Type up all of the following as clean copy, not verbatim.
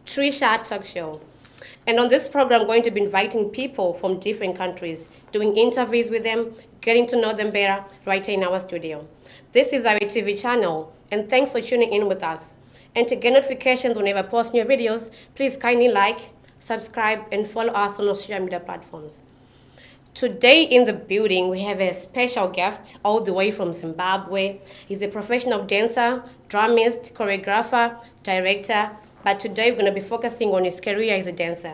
Trisha Talk Show. And on this program, I'm going to be inviting people from different countries, doing interviews with them, getting to know them better right here in our studio. This is our TV channel, and thanks for tuning in with us. And to get notifications whenever I post new videos, please kindly like, subscribe, and follow us on our social media platforms. Today in the building, we have a special guest all the way from Zimbabwe. He's a professional dancer, drummist, choreographer, director, but today we're going to be focusing on his career as a dancer.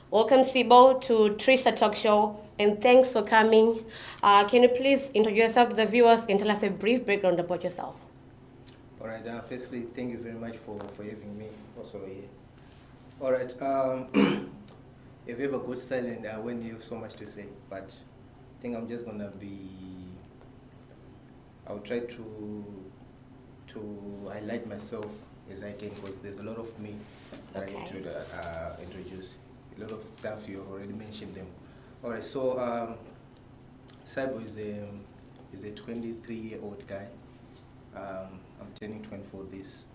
Welcome, Sibo, to Trisha Talk Show, and thanks for coming. Can you please introduce yourself to the viewers and tell us a brief background about yourself? All right, firstly, thank you very much for having me also here. All right, if you ever go silent, when you have so much to say, but I think I'm just gonna be. I'll try to highlight myself as I can, because there's a lot of me that I need to introduce. A lot of stuff you already mentioned them. All right, so Saibo is a 23-year-old guy. I'm turning 24 this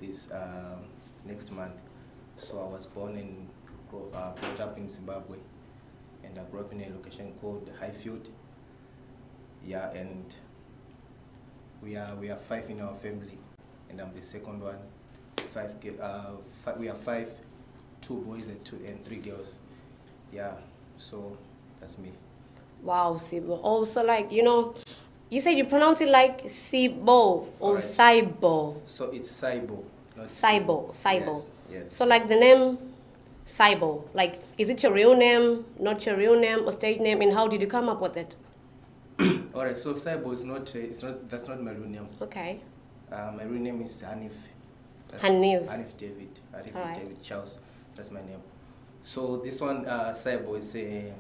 next month. So I was born and brought up in Zimbabwe, and I grew up in a location called Highfield. Yeah, and we are 5 in our family, and I'm the second one. We are 5, 2 boys and 3 girls. Yeah, so that's me. Wow, Sibo. Also, like, you said you pronounce it like Sibo or Right. Saibo. So it's Saibo, not Saibo, Saibo. Yes. So like the name Saibo, like is it your real name, not your real name or stage name, and how did you come up with it? All right. So Saibo is not. That's not my real name. Okay. My real name is Hanif. Hanif. Hanif David. Hanif Alright. David Charles. That's my name. So this one, Saibo, is a.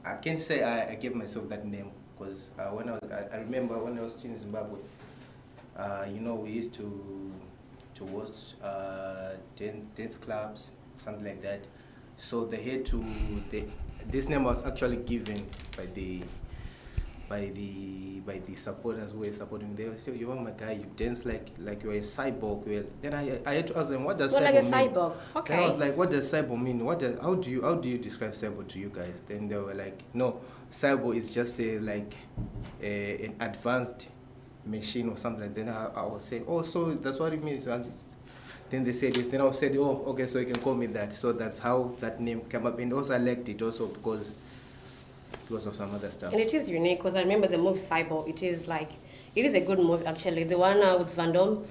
I can't say I gave myself that name, because when I remember when I was in Zimbabwe, we used to host dance clubs, something like that. So they had to. This name was actually given by the supporters who were supporting. They would say, "You are my guy. You dance like you're a cyborg." Well, then I had to ask them, "What does cyborg Like a mean?" cyborg. Okay. Then I was like, "What does cyborg mean? How do you describe cyborg to you guys?" Then they were like, "No, cyborg is just an advanced machine or something." Then I was saying, "Oh, so that's what it means." Then they said it. Then I said, "Oh, okay, so you can call me that." So that's how that name came up, and also I liked it also because of some other stuff. And it is unique because I remember the movie Cyborg. It is a good movie actually. The one with Van Damme.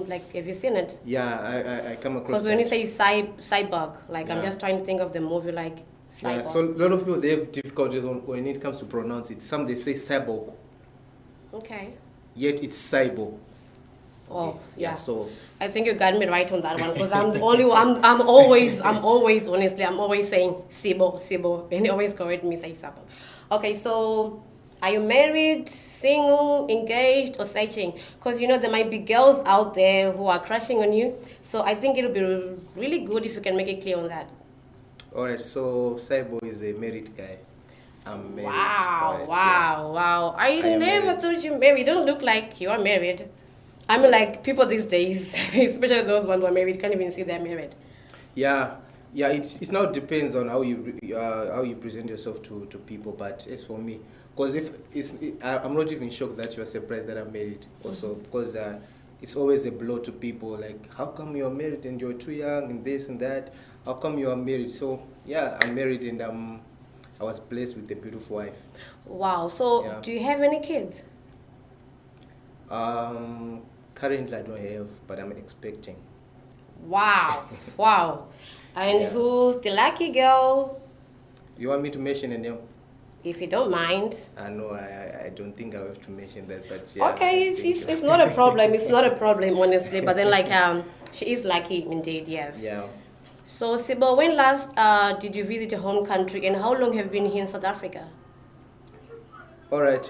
Like, have you seen it? Yeah, I come across. Because when you say cyborg, like I'm just trying to think of the movie like cyborg. Yeah, so a lot of people, they have difficulties when it comes to pronounce it. Some they say cyborg. Okay. Yet it's cyborg. Oh, yeah. So I think you got me right on that one, because I'm the only one. I'm always honestly, I'm always saying Sibo, and you always correct me, say Sabo. Okay, so are you married, single, engaged, or searching? Because there might be girls out there who are crushing on you. So I think it'll be really good if you can make it clear on that. all right, so Saibo is a married guy. I'm married. Wow, right, wow. I am never married. thought you married. You don't look like you are married. I mean, like, people these days, especially those ones who are married, can't even see they're married. Yeah. It now depends on how you present yourself to people. But as for me, because I'm not even shocked that you are surprised that I'm married. Also, because it's always a blow to people. Like, how come you are married and you're too young and this and that? How come you are married? So yeah, I'm married, and I was blessed with a beautiful wife. Wow. So, Yeah. do you have any kids? Currently I don't have, but I'm expecting. Wow. And Yeah. who's the lucky girl? You want me to mention a name? If you don't mind. No, I don't think I have to mention that, but yeah. Okay, it's not a problem. It's not a problem, honestly. But then, like, she is lucky indeed, yes. Yeah. So, Sibo, when last did you visit your home country, and how long have you been here in South Africa? All right.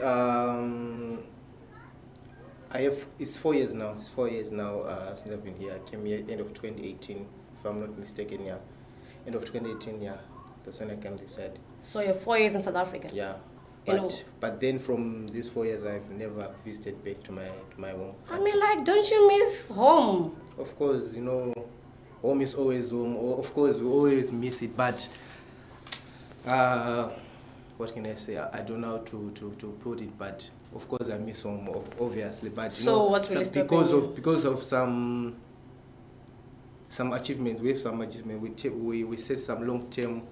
It's 4 years now. It's 4 years now since I've been here. I came here end of 2018, if I'm not mistaken. Yeah, end of 2018. Yeah, that's when I came this side. So you're 4 years in South Africa. Yeah, You but then from these 4 years, I've never visited back to my home. I mean, like, don't you miss home? Of course, home is always home. Of course, we always miss it, but what can I say? I don't know how to put it, but of course I miss home, obviously. But you So know, what's really because of some achievement, we have some achievement. We set some long term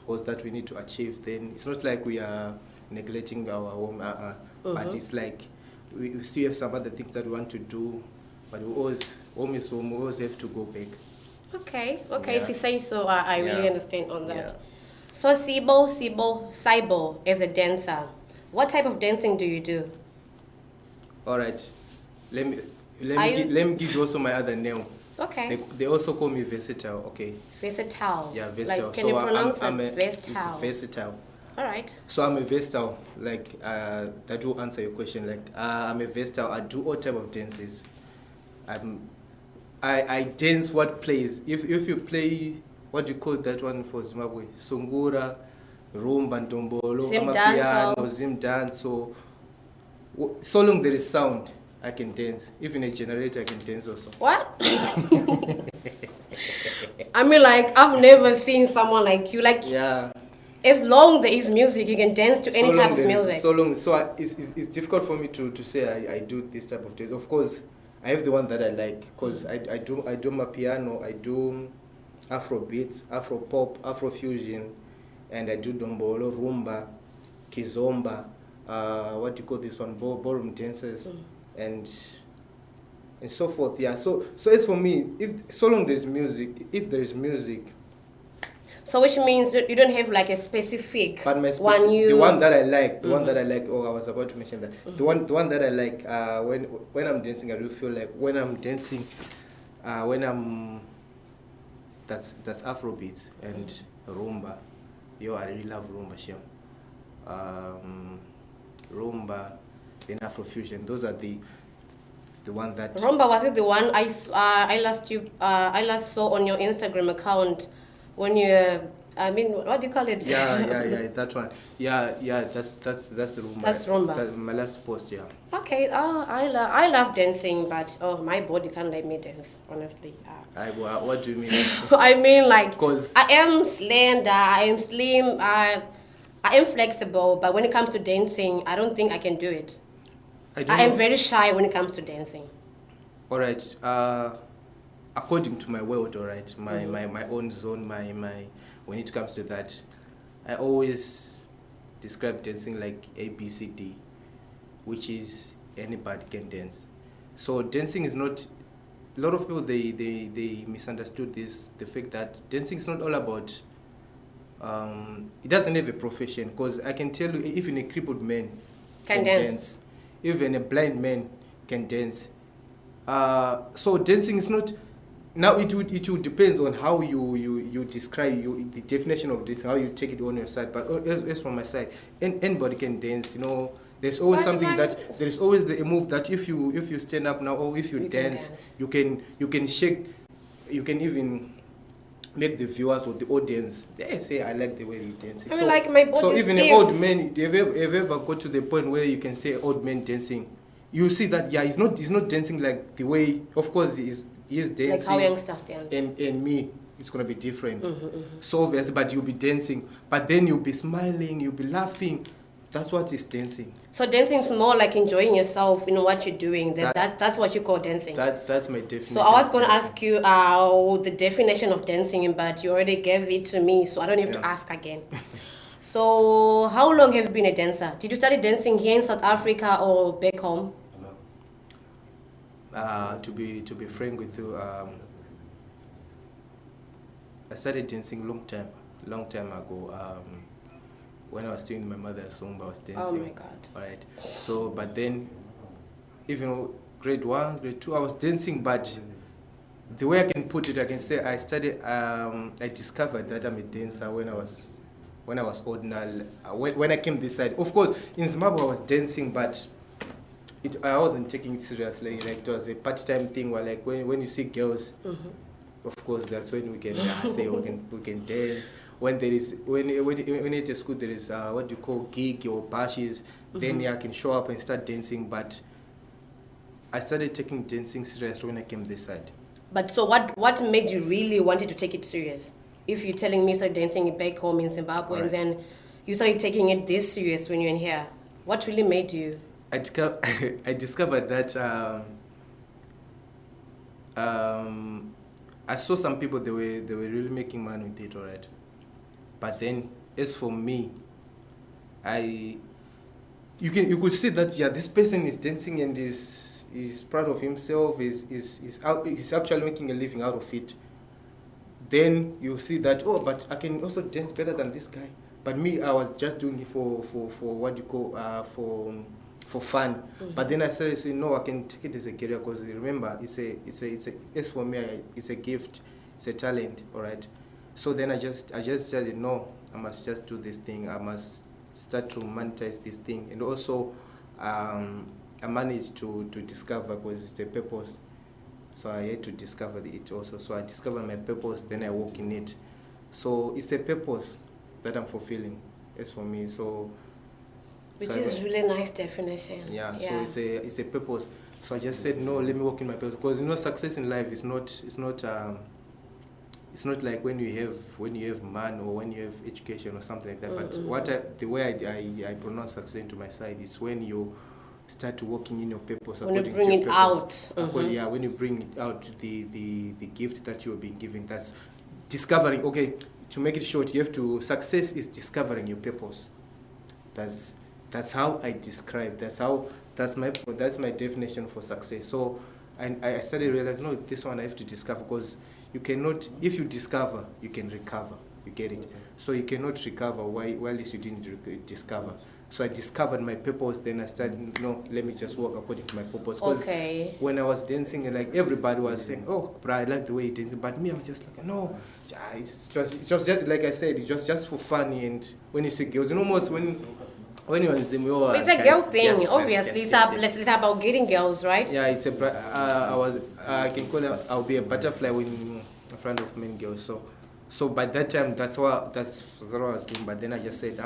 goals that we need to achieve. Then it's not like we are neglecting our home, but it's like we still have some other things that we want to do. But we always home is home. We always have to go back. Okay, okay. Yeah. If you say so, I really Yeah. understand on that. Yeah. So Sibo is a dancer. What type of dancing do you do? All right. Let me Are let me give you also my other name. Okay. They also call me versatile. Okay. Versatile. Yeah, versatile. Like, can you pronounce I'm it? it's Versatile. versatile. All right. So I'm a versatile. Like that will answer your question. Like I'm a versatile. I do all type of dances. I dance what plays. If you play, what do you call that one for Zimbabwe? Sungura, rumba, ndombolo, amapiano, zim dance. So long there is sound, I can dance. Even a generator, I can dance also. What? I mean, like, I've never seen someone like you. Like, Yeah. as long there is music, you can dance to any type of music. It's difficult for me to say I do this type of dance. Of course, I have the one that I like because I do my piano, I do Afro beats, Afro pop, Afro fusion, and I do dombolo, rumba, kizomba, what do you call this one, ballroom dances, and so forth. Yeah. So as for me, if so long there's music, if there is music. So which means you don't have like a specific But one the one that I like, I was about to mention that. The one that I like, when I'm dancing, I do feel like when I'm dancing, that's Afrobeat and rumba. Yo, I really love rumba, Shem. Rumba, then Afrofusion. Those are the one that. Rumba, was it the one I last saw on your Instagram account? When you, I mean, what do you call it? Yeah, that one. Yeah, that's the rumba. That's rumba. That's my last post, yeah. Okay, I love dancing, but my body can't let me dance, honestly. What do you mean? I mean, like, 'Cause I am slender, I am slim, I am flexible, but when it comes to dancing, I don't think I can do it. I am very shy when it comes to dancing. All right. According to my world, all right, my own zone, my when it comes to that, I always describe dancing like ABCD, which is anybody can dance. So dancing is not. A lot of people they misunderstood this, the fact that dancing is not all about. It doesn't have a profession, because I can tell you, even a crippled man can dance, even a blind man can dance. So dancing is not. Now it would depends on how you describe the definition of this, how you take it on your side. But as from my side, anybody can dance. You know, there's always there is always a move that if you stand up now, or if you dance, you can shake, you can even make the viewers or the audience, they say, I like the way you dance. I mean, like, my body. So even an old man, have you ever got to the point where you can say old man dancing? You see that, yeah, he's not dancing like the way, of course he is dancing. Like how youngsters dance. And me, it's going to be different. So obviously, but you'll be dancing. But then you'll be smiling, you'll be laughing. That's what is dancing. So dancing is more like enjoying yourself in what you're doing. That's what you call dancing. That's my definition. So I was going to ask you the definition of dancing, but you already gave it to me, so I don't have to ask again. So how long have you been a dancer? Did you start dancing here in South Africa or back home? To be frank with you, I started dancing long time ago. When I was still in my mother's home, I was dancing. Oh my God! All right. So, but then, even grade 1, grade 2, I was dancing. But the way I can put it, I can say I started. I discovered that I'm a dancer when I was old. When I came this side, of course, in Zimbabwe I was dancing, but I wasn't taking it seriously. Like, it was a part-time thing. Where, like, when you see girls, of course, that's when we can say we can dance. When it is school, there is what you call gig or bashes. Then I can show up and start dancing. But I started taking dancing seriously when I came this side. But so what made you really wanted to take it serious? If you're telling me you started dancing back home in Zimbabwe and then you started taking it this serious when you're in here, what really made you? I discovered that I saw some people they were really making money with it, alright. But then as for me, you could see that this person is dancing and is proud of himself, is actually making a living out of it. Then you see that, oh, but I can also dance better than this guy. But me, I was just doing it for what you call for fun. Mm-hmm. But then I started saying, no, I can take it as a career, because remember, it's as for me, it's a gift, it's a talent, all right. So then I just said, no, I must just do this thing. I must start to monetize this thing. And also, I managed to discover, because it's a purpose. So I had to discover it also. So I discovered my purpose, then I walk in it. So it's a purpose that I'm fulfilling, as for me. So, which is really nice definition. Yeah. So it's a purpose. So I just said, no, let me walk in my purpose, because success in life is not like when you have money or when you have education or something like that. Mm-hmm. But the way I pronounce success into my side is when you start working in your purpose. When you bring it out. Mm-hmm. When you bring it out, the gift that you're being given. That's discovering. Okay, to make it short, success is discovering your purpose. That's how I describe. That's my definition for success. So I started realizing, no, this one I have to discover, because you cannot, if you discover, you can recover. You get it? So you cannot recover while you didn't discover. So I discovered my purpose, then I started, no, let me just work according to my purpose. Okay. When I was dancing, like, everybody was saying, oh, but I like the way you dance. But me, I was just like, no, it's just like I said, it's just for fun. And when you see girls, almost when you're in Zimio, it's a girl thing, obviously. It's about getting girls, right? Yeah, it's I can call it, I'll be a butterfly when in front of many girls. So by that time, that's what I was doing. But then I just said,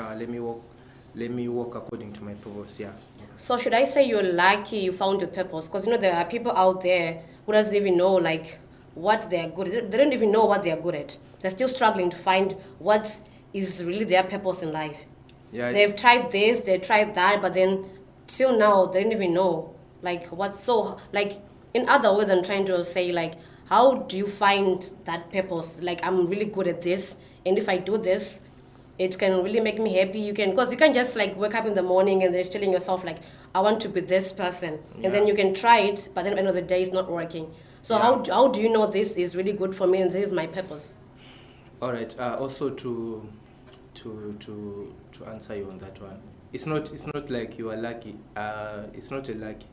let me walk according to my purpose. Yeah. So should I say you're lucky you found your purpose? Because there are people out there who doesn't even know like what they're good at. They don't even know what they're good at. They're still struggling to find what is really their purpose in life. Yeah. They've tried this, they tried that, but then till now they don't even know like what's so like. In other words, I'm trying to say like, how do you find that purpose? Like, I'm really good at this, and if I do this, it can really make me happy. Because you can't just like wake up in the morning and then just telling yourself like, I want to be this person, and then you can try it, but then at the end of the day, it's not working. So how do you know this is really good for me and this is my purpose? All right. Also to answer you on that one, it's not like you are lucky. It's not a lucky,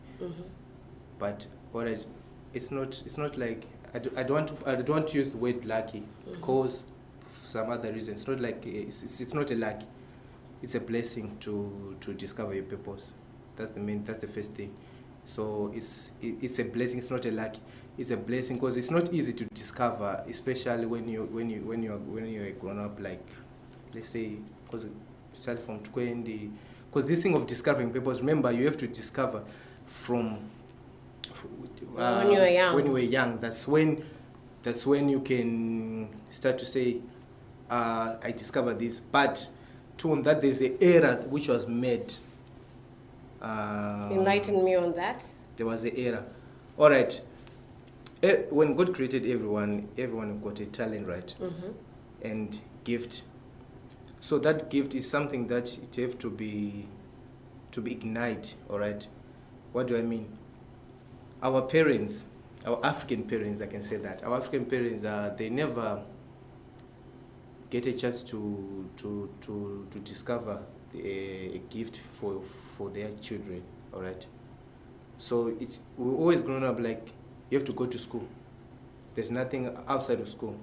but alright, it's not like I don't want to use the word lucky, because for some other reasons. It's not like it's not a luck. It's a blessing to discover your purpose. That's the first thing. So it's a blessing. It's not a luck. It's a blessing, because it's not easy to discover, especially when you're grown up. Like, let's say, because start from 20. Because this thing of discovering purpose, remember, you have to discover from when you were young. When you were young, that's when you can start to say, I discovered this. But on that, there's an error which was made. Enlighten me on that. There was an error. All right. When God created everyone got a talent, right? And gift. So that gift is something that it have to be ignited. All right. What do I mean? Our parents, our African parents, I can say that our African parents, they never get a chance to discover a gift for their children. All right. So we're always grown up like you have to go to school. There's nothing outside of school.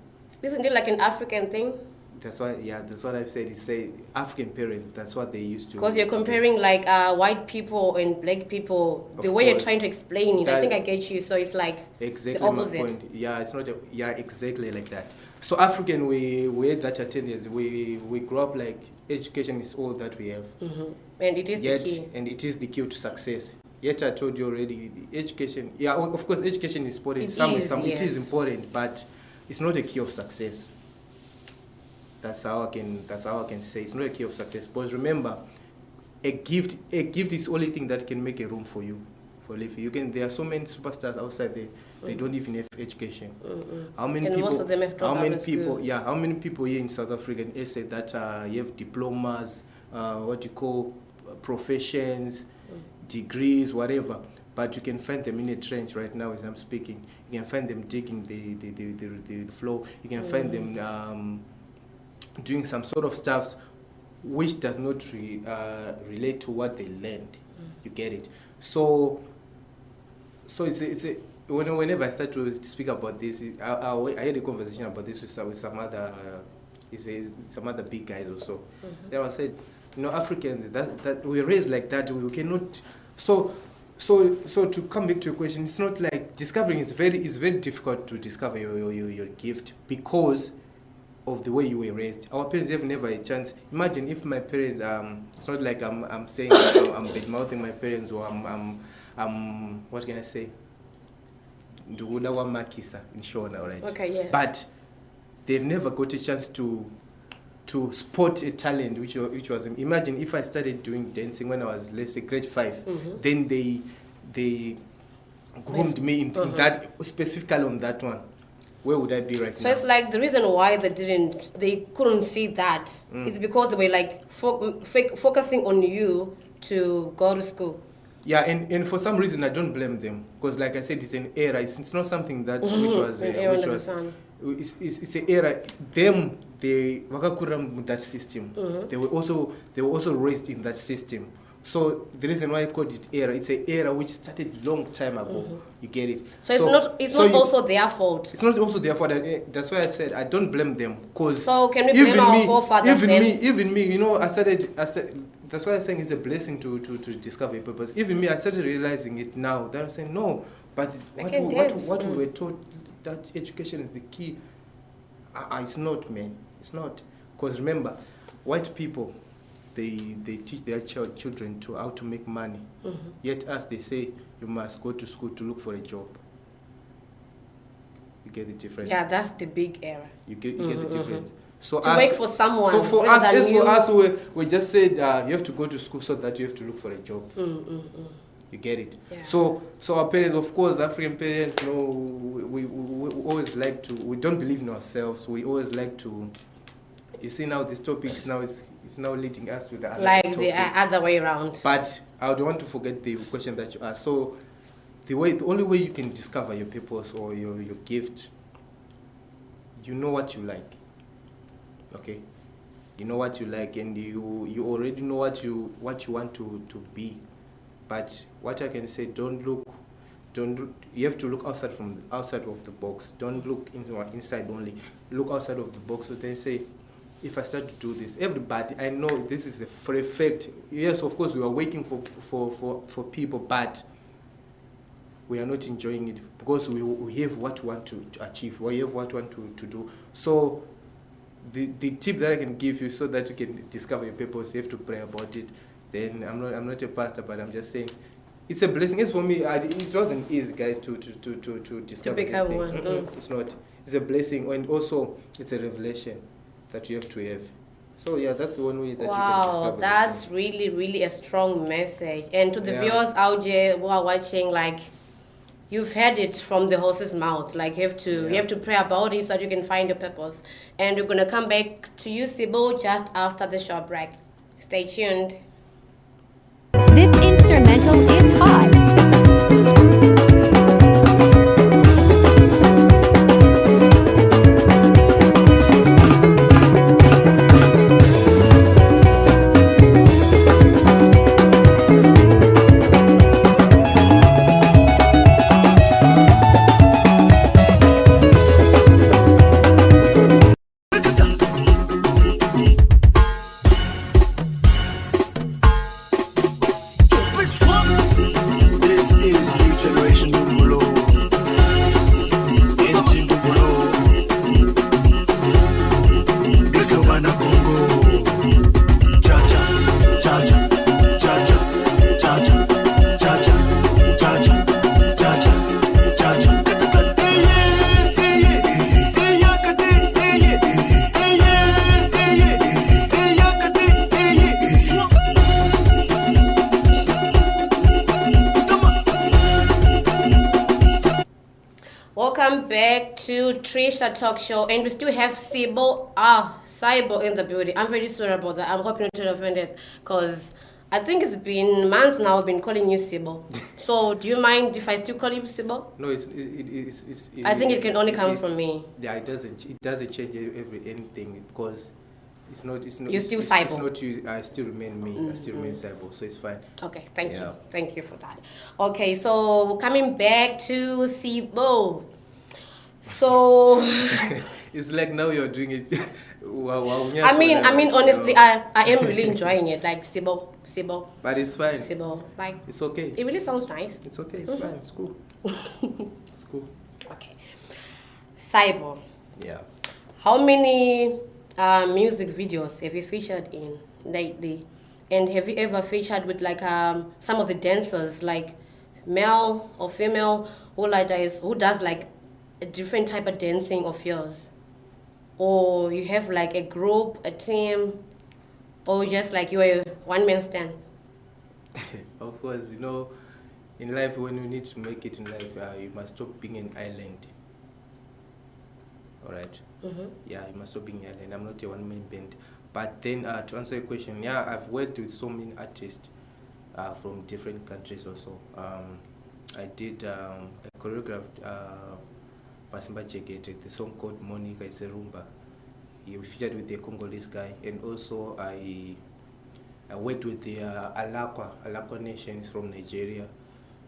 Isn't it like an African thing? That's why, that's what I've said. It's African parents. That's what they used to. Because you're comparing like white people and black people. The way you're trying to explain it, I think I get you. So it's like exactly the opposite. My point. Yeah, it's not. Exactly like that. So African, we had that attendance. We grow up like education is all that we have. And it is the key. And it is the key to success. Yet I told you already, the education, yeah, of course, education is important. It is important, but it's not a key of success. That's how I can say it's not a key of success. Because remember, a gift is the only thing that can make a room for you, for living. There are so many superstars outside there. They don't even have education. How many people? Most of them have dropped out of school. Yeah, how many people here in South Africa in SA that you have diplomas, professions, degrees, whatever, but you can find them in a trench right now as I'm speaking. You can find them digging the floor. You can find them doing some sort of stuff which does not relate to what they learned. You get it? So whenever I start to speak about this, I had a conversation about this with some other big guys also. Then I said, Africans, that we raised like that, we cannot. So to come back to your question, it's not like discovering is very difficult to discover your gift because of the way you were raised. Our parents have never a chance. Imagine if my parents, it's not like I'm saying I'm bad mouthing my parents, or I'm what can I say? Nduguda wa makisa in Shona, alright. Okay, yes. But they've never got a chance to spot a talent which was. Imagine if I started doing dancing when I was, let's say, grade 5, then they groomed me in that, specifically on that one. Where would I be right now? So it's like the reason why they couldn't see that is because they were like focusing on you to go to school. Yeah, and for some reason I don't blame them, because like I said, it's an era. It's not something that it's an era. They wakakuram with that system. They were also raised in that system. So the reason why I called it era, it's an era which started long time ago. You get it? So it's not also their fault. It's not also their fault. That's why I said I don't blame them. So can we blame our forefathers then? Even me, I said. That's why I'm saying it's a blessing to discover your purpose. Even me, I started realizing it now. That I'm saying no, but what we were taught, that education is the key. It's not, man. It's not. Because remember, white people, they teach their children how to make money. Yet us, they say you must go to school to look for a job. You get the difference? Yeah, that's the big error. You get the difference. So to work for someone. So for us, we just said you have to go to school so that you have to look for a job. You get it? Yeah. So our parents, of course, African parents, we always like to. We don't believe in ourselves. We always like to. You see now, this topic is now leading us to the other the other way around. But I don't want to forget the question that you asked. So the only way you can discover your purpose or your gift, you know what you like. Okay, you know what you like, and you already know what you want to be. But what I can say, you have to look outside of the box. Don't look inside only. Look outside of the box. So they say, if I start to do this, everybody, I know this is for a fact. Yes, of course, we are waiting for people, but we are not enjoying it because we have what we want to achieve. We have what we want to do. So the tip that I can give you so that you can discover your purpose, you have to pray about it. Then I'm not a pastor, but I'm just saying it's a blessing. It's for me. It wasn't easy, guys, to discover this thing. It's not. It's a blessing, and also it's a revelation that you have to have. So yeah, that's the one way that you can discover. Wow, that's really, really a strong message. And to the viewers out there who are watching, like, you've heard it from the horse's mouth. Like, you have to pray about it so that you can find your purpose. And we're gonna come back to you, Sibyl, just after the short break. Stay tuned. This instrumental is hot. Trisha Talk Show, and we still have Sibo, Saibo in the building. I'm very sorry about that. I'm hoping not to offend it, because I think it's been months now I've been calling you Sibo. So do you mind if I still call you Sibo? No, I think it can only come from me. Yeah, it doesn't change anything, because it's not. You're still it's Saibo. not you. I still remain me. I still remain Saibo, so it's fine. Okay, thank Yeah. you. Thank you for that. Okay, so coming back to Sibo. So It's like now you're doing it. I mean, honestly, I am really enjoying it. Like Sibo, But it's fine. Sibo. Like It's okay. it really sounds nice. It's okay. It's fine. It's cool. It's cool. Okay, Saibo. Yeah. How many music videos have you featured in lately? And have you ever featured with like some of the dancers, like male or female, who does like a different type of dancing of yours? Or you have like a group, a team, or just like you're a one-man stand? Of course, in life, when you need to make it in life, you must stop being an island. All right. Yeah, you must stop being an island. I'm not a one-man band. But then, to answer your question, yeah, I've worked with so many artists from different countries also. I did I choreographed Masimba Jegete, the song called Monica. It's a rumba. He featured with the Congolese guy, and also I worked with the Alakwa Nation is from Nigeria.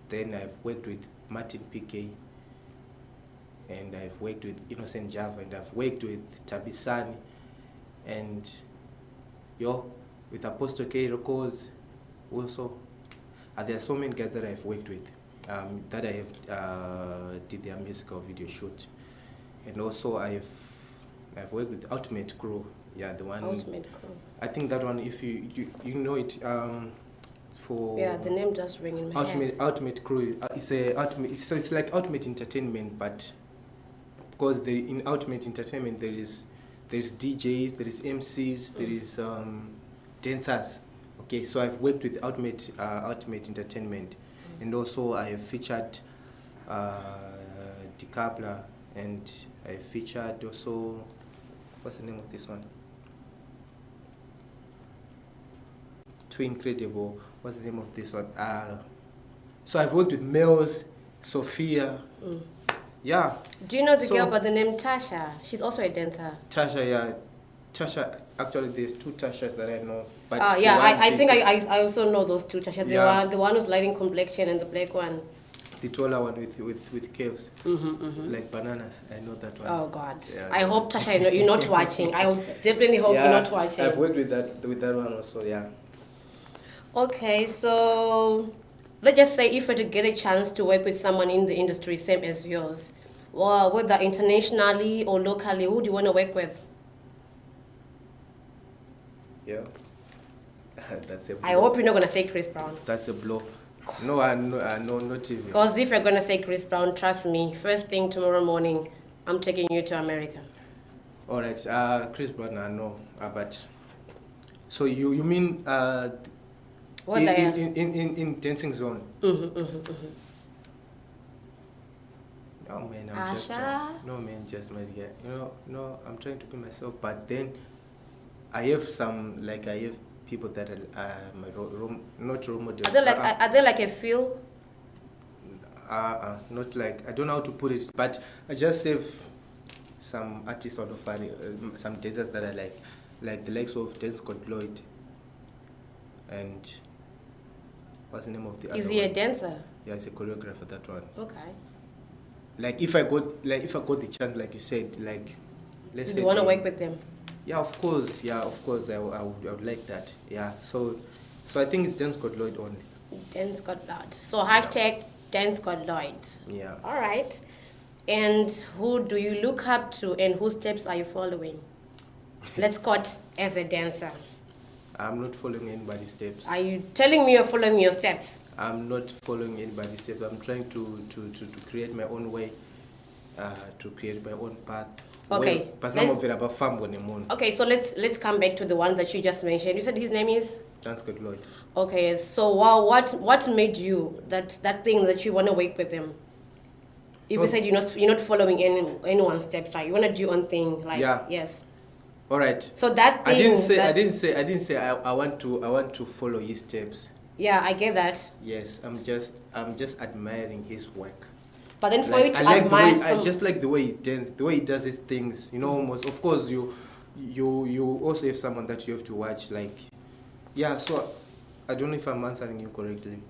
Then I've worked with Martin PK, and I've worked with Innocent Java, and I've worked with Tabisani, and with Apostle K Records also. There are so many guys that I've worked with that I have did their musical video shoot, and also I've worked with Ultimate Crew. Yeah, the one. Ultimate Crew. I think that one, if you know it, for. Yeah, the name just ring in my head. Ultimate Crew. It's a ultimate. So it's like Ultimate Entertainment, but because in Ultimate Entertainment there's DJs, there is MCs, there is dancers. Okay, so I've worked with Ultimate Entertainment, and also I have featured DiCapla, and I featured also, what's the name of this one? Too Incredible. What's the name of this one? So I've worked with Mels, Sophia. Yeah. Do you know the girl by the name Tasha? She's also a dancer. Tasha, yeah. Tasha, actually there's two Tashas that I know. But I think I also know those two Tasha. The one who's lighting complexion and the black one. The taller one with caves, like bananas. I know that one. Oh God! Yeah, I hope Tasha, you're not watching. I definitely hope you're not watching. I've worked with that one also. Yeah. Okay, so let's just say if you were to get a chance to work with someone in the industry same as yours, well, whether internationally or locally, who do you want to work with? Yeah. That's a blow. I hope you're not gonna say Chris Brown. That's a blow. No, not even. Because if you're gonna say Chris Brown, trust me, first thing tomorrow morning, I'm taking you to America. All right, Chris Brown, I know, but so you mean in dancing zone? No man, I'm just no man, just my guy. No, I'm trying to be myself, but then I have people that are my not role models. Are they like a feel? Not like, I don't know how to put it, but I just have some artists out of some dancers that I like the likes of Dance God Lloyd, and what's the name of the other one? Is he a dancer? Yeah, he's a choreographer, that one. Okay. Like if I got the chance, like you said, like let's say. You want to work with them? Yeah, of course. I would like that. Yeah. So I think it's Dance God Lloyd only. Dance God Lloyd. So hashtag Dance God Lloyd. Yeah. All right. And who do you look up to, and whose steps are you following? Let's cut as a dancer. I'm not following anybody's steps. Are you telling me you're following your steps? I'm not following anybody's steps. I'm trying to create my own way, to create my own path. Okay. Okay, so let's come back to the one that you just mentioned. You said his name is? Dance God Lloyd. Okay, so what made you that thing that you want to work with him? If you said you're not following anyone's steps, right? You want to do your own thing, like yes. All right. So that thing. I didn't say I want to follow his steps. Yeah, I get that. Yes, I'm just admiring his work. But then for you to admire I just like the way he dances, the way he does his things. You know, almost. Of course, you also have someone that you have to watch. Like, yeah. So I don't know if I'm answering you correctly.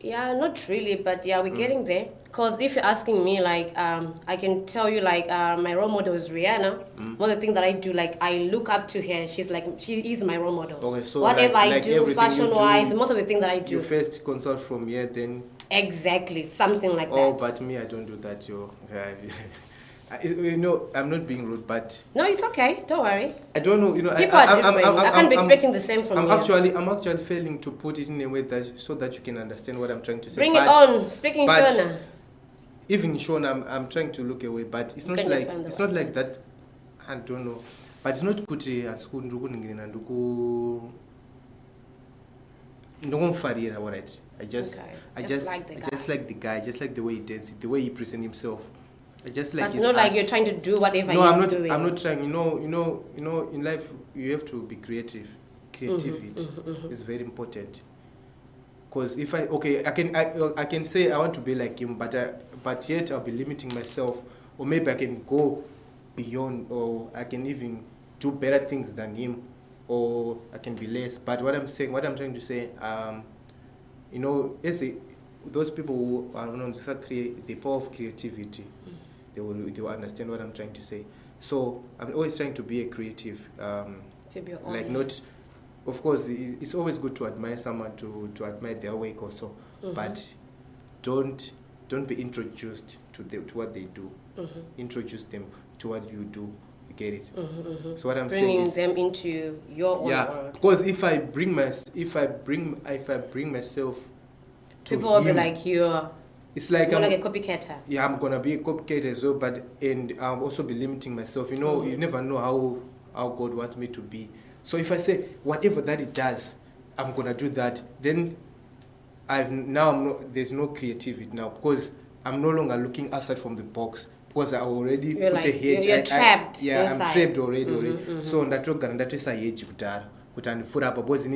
Yeah, not really, but yeah, we're getting there. Because if you're asking me, like, I can tell you, like, my role model is Rihanna. One of the things that I do, like, I look up to her. She is my role model. Okay, so whatever I do, fashion-wise, do, most of the things that I do. You first consult from here, then. Exactly, something like that. Oh, but me, I don't do that, yo. You know, I'm not being rude, but no, it's okay. Don't worry. I don't know. You know, people are different. I can't be expecting the same from you. I'm actually failing to put it in a way so that you can understand what I'm trying to say. Bring it on. Speaking Shona. Even Shona, I'm trying to look away, but it's not like that. I don't know, but it's not kuti and school nduku nduku. Alright. I just like the guy, just like the way he dances, the way he presents himself. I just like. It's not like you're trying to do whatever he's doing. I'm not trying. You know, in life you have to be creative. Creativity is very important. Because if I can say I want to be like him, but yet I'll be limiting myself, or maybe I can go beyond, or I can even do better things than him, or I can be less. But what I'm trying to say, you know, those people who are known to create the power of creativity, they will understand what I'm trying to say. So I'm always trying to be a creative, like not. Of course, it's always good to admire someone, to admire their work also, but don't be introduced to what they do. Introduce them to what you do. You get it? So what I'm saying is bringing them into your own world. Because if I bring myself to people will be like you're. It's like I'm like a copycatter. Yeah, I'm gonna be a copycat as well, and I'll also be limiting myself. You know, you never know how God wants me to be. So if I say whatever that it does, I'm gonna do that, then there's no creativity now, because I'm no longer looking outside from the box, because I already you're put a hedge. You're trapped. Yeah, inside. I'm trapped already. So ndatoisa hedge kudara kuti andifura apa, because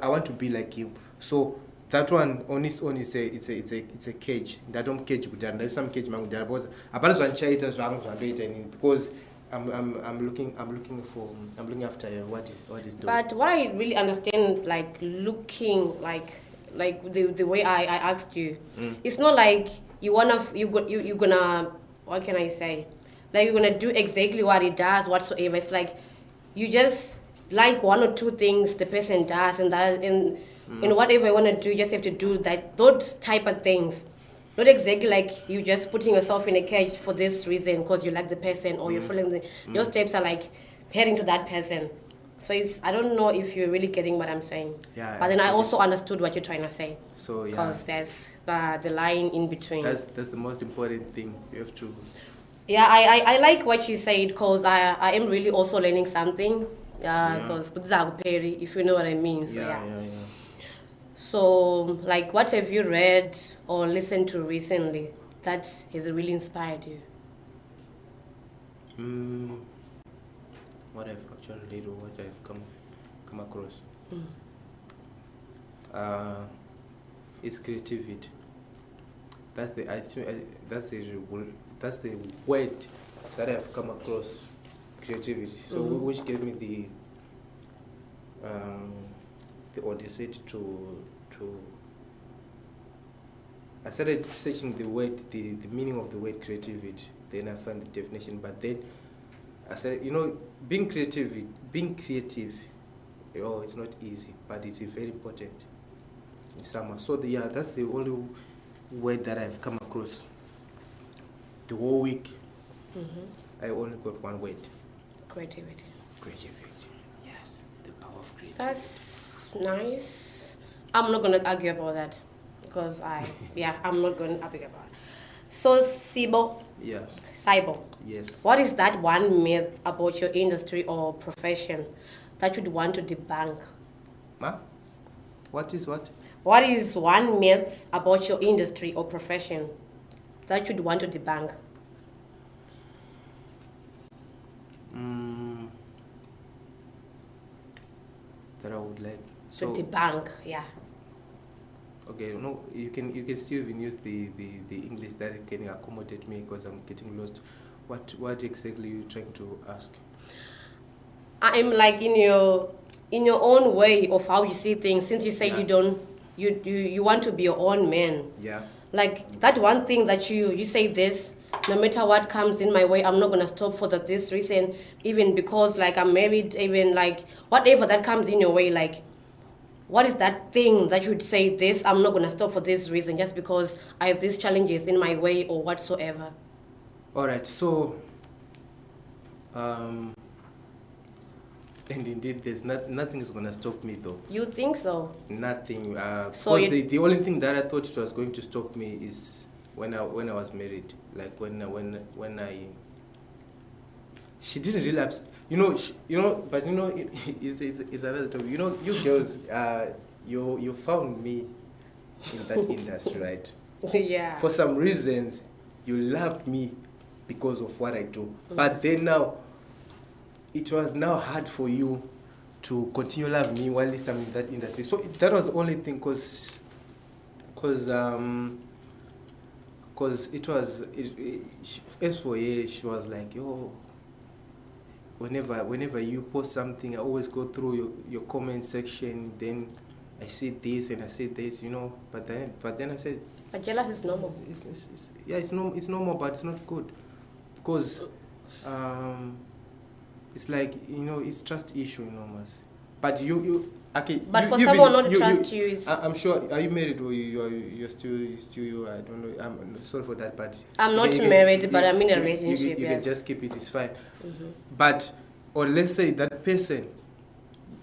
I want to be like you. So that one on its own is a cage. Ndatom cage kudara. There's some cage mangudara, because apart from chaita zvangu zvabeita, because I'm looking after what is doing. But what I really understand, like looking like the way I asked you, it's not like you're gonna what can I say? Like you're gonna do exactly what he does whatsoever. It's like you just like one or two things the person does, and whatever you wanna do, you just have to do those type of things. Not exactly like you just putting yourself in a cage for this reason because you like the person, or you're following your steps are like heading to that person. So I don't know if you're really getting what I'm saying. Yeah. But then I also understood what you're trying to say. So yeah. Because there's the line in between. That's the most important thing. You have to. Yeah, I like what you said, because I am really also learning something. Because if you know what I mean. So yeah. So, like, what have you read or listened to recently that has really inspired you? What I've actually read or what I've come across. It's creativity. That's the word that I've come across. Creativity. So which gave me the audacity to I started searching the meaning of the word creativity. Then I found the definition. But then I said, being creative, it's not easy, but it's very important in summer. So that's the only word that I've come across. The whole week, I only got one word. Creativity. Creativity. Yes, the power of creativity. That's nice. I'm not going to argue about that, because I'm not going to argue about it. So, Sibo. Yes. Saibo. Yes. What is that one myth about your industry or profession that you'd want to debunk? Ma? What is what? What is one myth about your industry or profession that you'd want to debunk? That I would like To debunk, yeah. Okay, no, you can still even use the English that can accommodate me because I'm getting lost. What exactly are you trying to ask? I'm like in your own way of how you see things. Since you say you want to be your own man. Yeah. Like that one thing that you say this, no matter what comes in my way, I'm not gonna stop for this reason. Even because like I'm married, even like whatever that comes in your way, like. What is that thing that you would say this, I'm not going to stop for this reason just because I have these challenges in my way or whatsoever? All right, so, and indeed, there's nothing is going to stop me though. You think so? Nothing. So because the only thing that I thought it was going to stop me is when I was married. Like when I she didn't relapse. But it's another topic. You girls, you found me in that industry, right? Yeah. For some reasons, you loved me because of what I do. But then now, it was now hard for you to continue loving me while I'm in that industry. So that was the only thing, because it was, as for her, she was like, yo, whenever you post something, I always go through your comment section, then I say this and I say this, but then I said, but jealous is normal. It's normal, but it's not good, because it's like, it's trust issue, Mas. But you okay. But for someone not to trust you is. I'm sure. Are you married or you're still I don't know. I'm sorry for that, but I'm not married, but I'm in a relationship. You can just keep it. It's fine. But or let's say that person,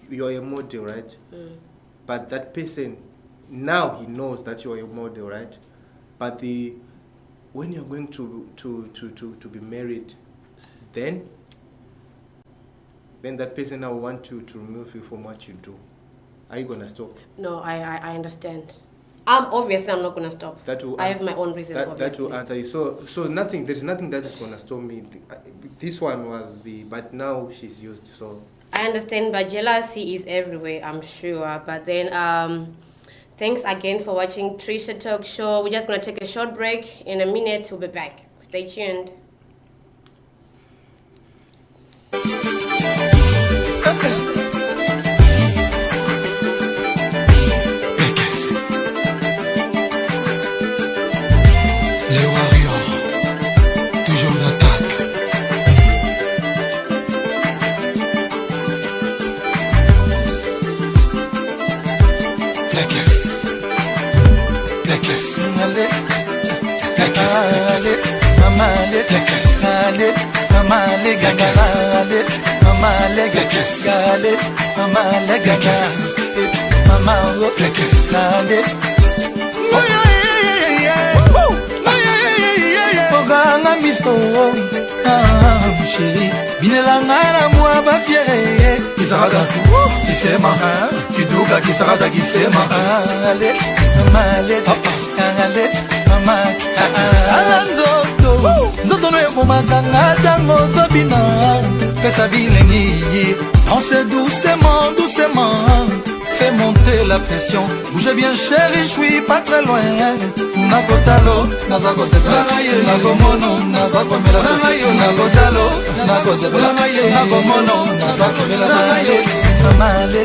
you're a model, right? But that person now he knows that you're a model, right? But when you're going to be married, then that person now want to remove you from what you do. Are you gonna stop? No, I understand. I'm not gonna stop. I have my own reasons. That will answer you. So nothing. There's nothing that is gonna stop me. This one was but now she's used. So I understand, but jealousy is everywhere, I'm sure. But then thanks again for watching Trisha Talk Show. We're just gonna take a short break. In a minute, we'll be back. Stay tuned. Chérie, binelanga moi ba fiere kisarada kisema kiduka kisarada kisema ale male ale mama ala nzoto no yokomakanga tango zobina pesa bilengi danse doucement fais monter la pression bouge bien chérie, je suis pas très loin nakotalo nazako sepela nakomono nazako mela nakotalo nako sepela nakomono nazako mela male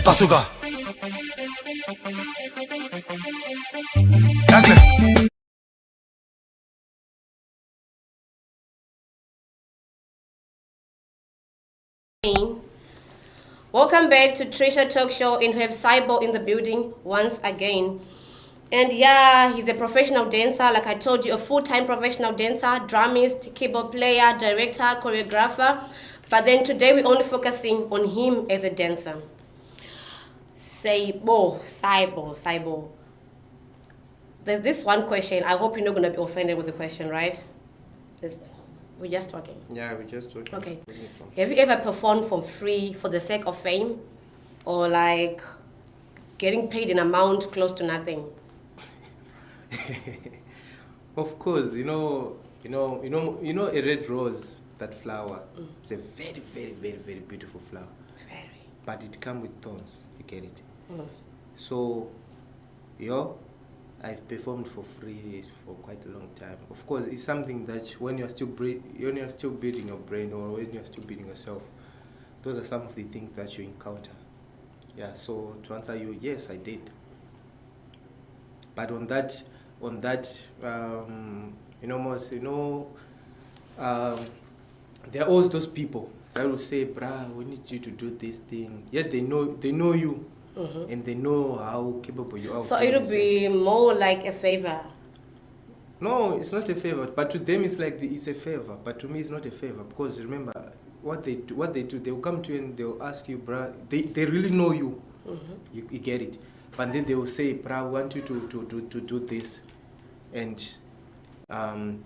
pasuka Angle. Welcome back to Trisha Talk Show, and we have Cybo in the building once again. And yeah, he's a professional dancer, like I told you, a full-time professional dancer, drummist, keyboard player, director, choreographer. But then today we're only focusing on him as a dancer. Cybo. There's this one question. I hope you're not going to be offended with the question, right? We're just talking. Yeah, we're just talking. Okay. Have you ever performed for free for the sake of fame? Or like getting paid an amount close to nothing? Of course, a red rose, that flower. It's a very, very, very, very beautiful flower. Very. But it comes with thorns. You get it. So, I've performed for free for quite a long time. Of course, it's something that when you're still building your brain, or when you're still building yourself, those are some of the things that you encounter. Yeah. So to answer you, yes, I did. But on that, there are always those people that will say, "Brah, we need you to do this thing." Yet they know you, and they know how capable you are. So it would be more like a favor. No, it's not a favor. But to them, it's like it's a favor. But to me, it's not a favor, because remember what they do. They will come to you and they will ask you, "Brah." They really know you. You get it. But then they will say, "Brah, I want you to do this," and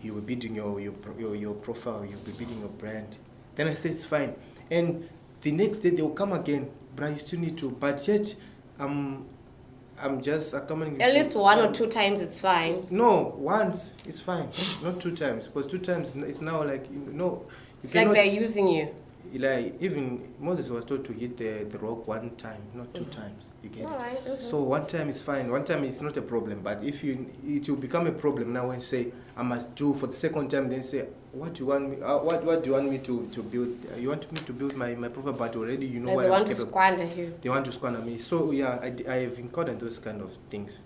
you will be building your profile, you'll be building your brand. Then I say it's fine. And the next day they will come again, "Brah, you still need to." But yet, I'm just accompanying. At least one or two times it's fine. No, once it's fine, not 2 times, because 2 times it's now like It's like they're using you. Like even Moses was told to hit the rock 1 time, not 2 times. You get All it? right, So 1 time is fine. 1 time is not a problem. But if it will become a problem now when you say I must do for the 2nd time, then say what do you want me? What do you want me to build? You want me to build my profile, but already you know Like what they I'm want to capable. squander you. They want to squander me. So yeah, I have encountered those kind of things.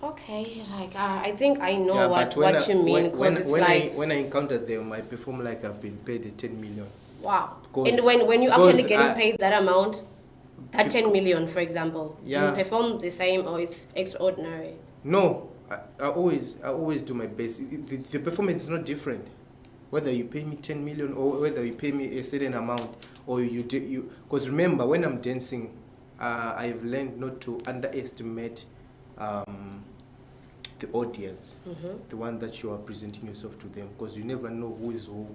Okay, like I think I know Yeah, what but you mean, because it's like when I encountered them, I perform like I've been paid 10 million. wow. Because- And when you actually because getting paid that amount, that 10 million, for example, do Yeah. you perform the same or it's extraordinary? No, I always do my best. The performance is not different, whether you pay me 10 million or whether you pay me a certain amount, or you. Because remember, when I'm dancing, I've learned not to underestimate the audience, the one that you are presenting yourself to them, because you never know who is who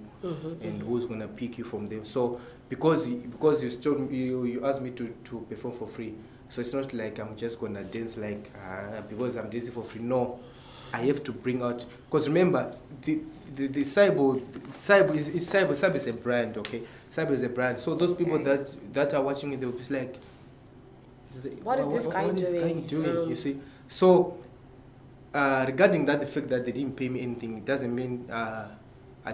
and who's gonna pick you from them. So because you asked me to perform for free, so it's not like I'm just gonna dance like because I'm dancing for free. No, I have to bring out, because remember the cyber is a brand, okay? Cyber is a brand. So those people that are watching it, they'll be like, What is this guy doing? You see, so. Regarding that, the fact that they didn't pay me anything, it doesn't mean I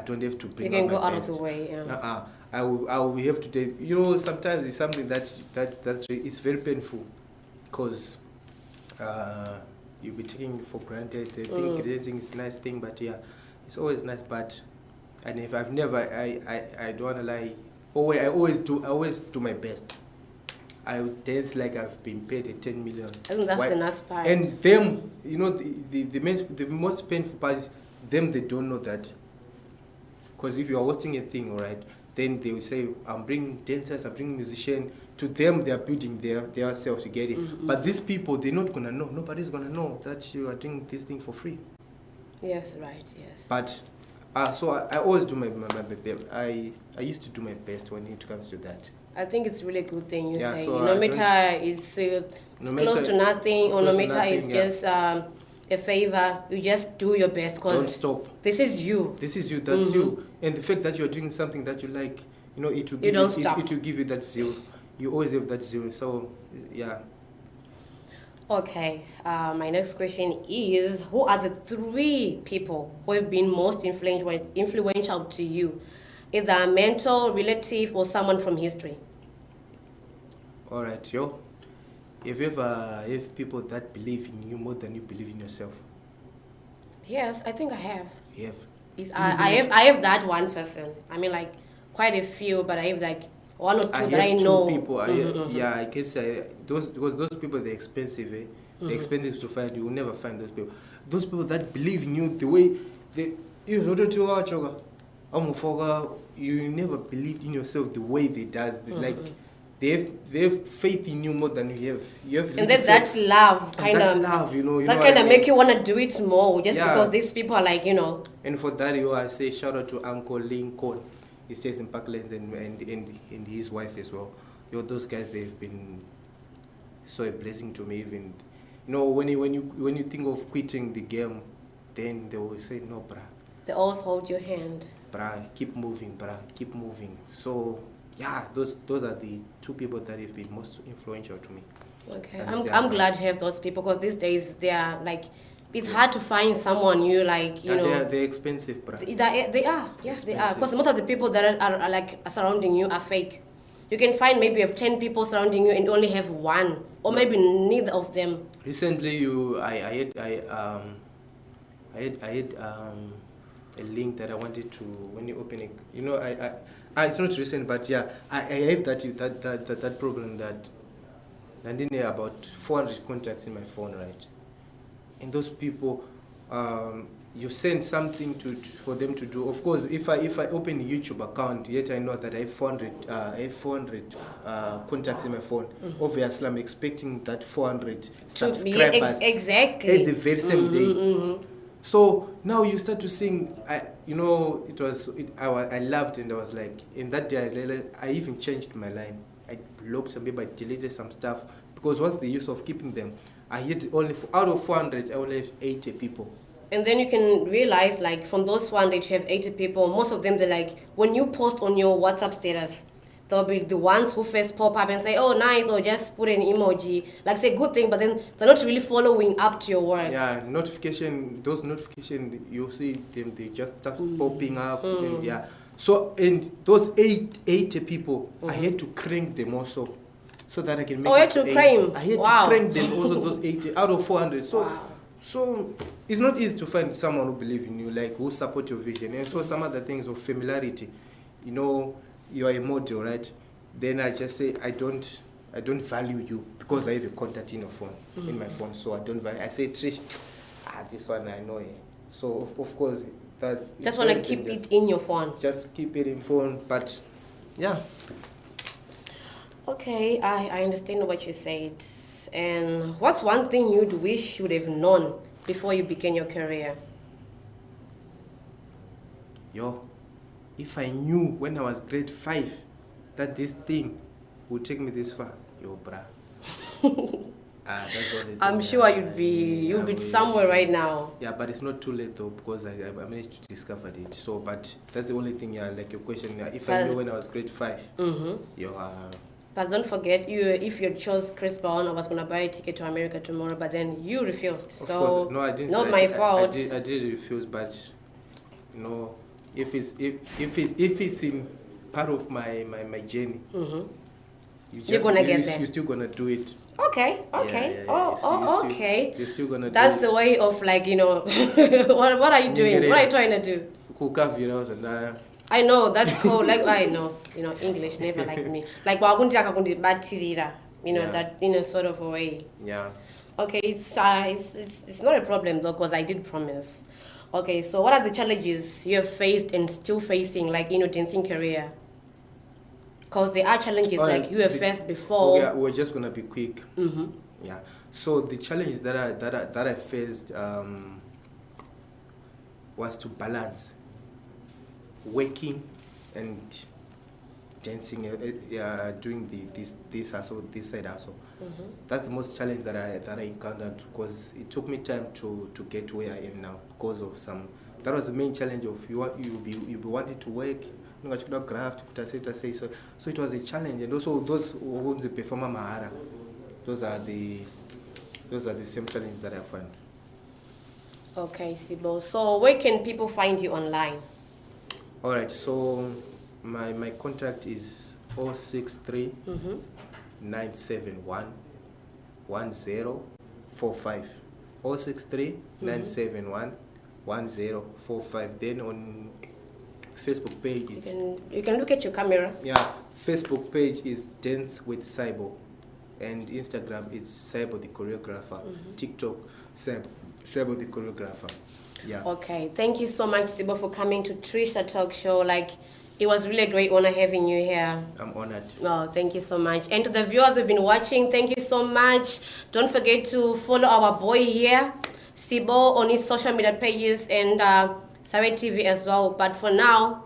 don't have to bring. You can out go my out best. of the way. Yeah. I will have to take. Sometimes it's something that it's very painful, because you'll be taking it for granted. They think creating is a nice thing, but yeah, it's always nice. But and if I've never, I don't wanna lie. I always do my best. I would dance like I've been paid 10 million. I think that's the nice part. And them, the most painful part is them, they don't know that. Because if you are hosting a thing, all right, then they will say, I'm bringing dancers, I'm bringing musicians. To them, they are building their selves, you get it. But these people, they're not going to know. Nobody's going to know that you are doing this thing for free. Yes, right, yes. But, so I always do my best. I used to do my best when it comes to that. I think it's really a good thing you say. So no matter it's close to nothing, or no matter it's just a favor, you just do your best, because don't stop. This is you. This is you. That's you. And the fact that you're doing something that you like, it will give you don't stop. It will give you that zeal. You always have that zeal. So yeah. Okay. My next question is: who are the 3 people who have been most influential to you? Either a mentor, relative, or someone from history. All right, yo. If you ever have people that believe in you more than you believe in yourself? Yes, I think I have. You have. I have that one person. I mean, like quite a few, but I have like 1 or 2 that I know. 2 people. Yeah, I can say those people, they're expensive. They're expensive to find. You will never find those people. Those people that believe in you the way you never believe in yourself the way they does. Like they have faith in you more than you have. And then that love kind of that kind of make you want to do it more, just because these people are like, And for that, I say shout out to Uncle Lincoln. He stays in Parklands, and his wife as well. Those guys, they've been so a blessing to me. Even when you think of quitting the game, then they will say, no, bruh. They always hold your hand. Bruh, keep moving, bruh, keep moving. So, yeah, those are the two people that have been most influential to me. Okay, I'm glad you have those people, because these days they are like, it's hard to find someone you like, you know. They're expensive, bruh. They are, yes, they are. Because most of the people that are like surrounding you are fake. You can find maybe you have 10 people surrounding you and you only have one, or maybe neither of them. Recently, I had a link that I wanted to, when you open it, you know, it's not recent, but yeah, I have that problem that I didn't have about 400 contacts in my phone, right? And those people, you send something for them to do. Of course, if I open a YouTube account, yet I know that I have 400 contacts in my phone. Obviously, I'm expecting that 400 subscribers exactly at the very same day. So now you start to sing. You know, I loved, and I was like, in that day I realized I even changed my line. I blocked some people, I deleted some stuff, because what's the use of keeping them? I hit only out of 400, I only have 80 people. And then you can realize, like, from those 400, you have 80 people. Most of them, they're like, when you post on your WhatsApp status, they'll be the ones who first pop up and say, oh, nice, or just put an emoji. Like, say good thing, but then they're not really following up to your work. Yeah, those notifications, you'll see them, they just start popping up. And yeah. So, and those 80 people, I had to crank them also, so that I can make it to 80. I had to crank them also, those 80 out of 400. So, so it's not easy to find someone who believes in you, like who support your vision. And so some other things of familiarity, you know, you are a model, right? Then I just say I don't value you because I have a contact in your phone, in my phone. So I don't value. I say, Trish, this one I know. So of course that. Just want to keep it in your phone. Just keep it in phone, but yeah. Okay, I understand what you said. And what's one thing you'd wish you'd have known before you began your career? If I knew when I was grade 5 that this thing would take me this far, bruh. That's what I'm sure you'd be somewhere right now. Yeah, but it's not too late though, because I managed to discover it. So, but that's the only thing. Yeah, like your question. If I knew when I was grade 5, But don't forget, if you chose Chris Brown, I was gonna buy a ticket to America tomorrow, but then you refused. Of course, no, I didn't. Not my fault. I did refuse, but you know, if it's in part of my journey, you're gonna get there. You're still gonna do it. Okay. Yeah. Okay. You're still gonna. That's the way of, like, you know, what are you doing? What are you trying to do? I know, that's called, like, I know, you know, English never like me. Like, you know, that in a sort of a way. Yeah. Okay, it's not a problem though, because I did promise. Okay, so what are the challenges you have faced and still facing, like, in your dancing career? Because there are challenges like you have faced before. Okay, we're just gonna be quick. Yeah. So the challenges that I faced was to balance working and dancing, doing this side also. That's the most challenge that I encountered, because it took me time to get to where I am now, because of some. That was the main challenge of you be wanting to work. So it was a challenge, and also those who perform mahara, those are the same challenges that I find. Okay, Sibo. So where can people find you online? All right, so my contact is 063 971 1045. 063 971 1045. Then on Facebook page, you can look at your camera. Yeah, Facebook page is Dance with Saibo, and Instagram is Saibo the Choreographer. TikTok, Saibo the Choreographer. Yeah. Okay. Thank you so much, Sibo, for coming to Trisha Talk Show. Like, it was really a great honor having you here. I'm honored. Oh, thank you so much. And to the viewers who've been watching, thank you so much. Don't forget to follow our boy here, Sibo, on his social media pages, and Zaire TV as well. But for now,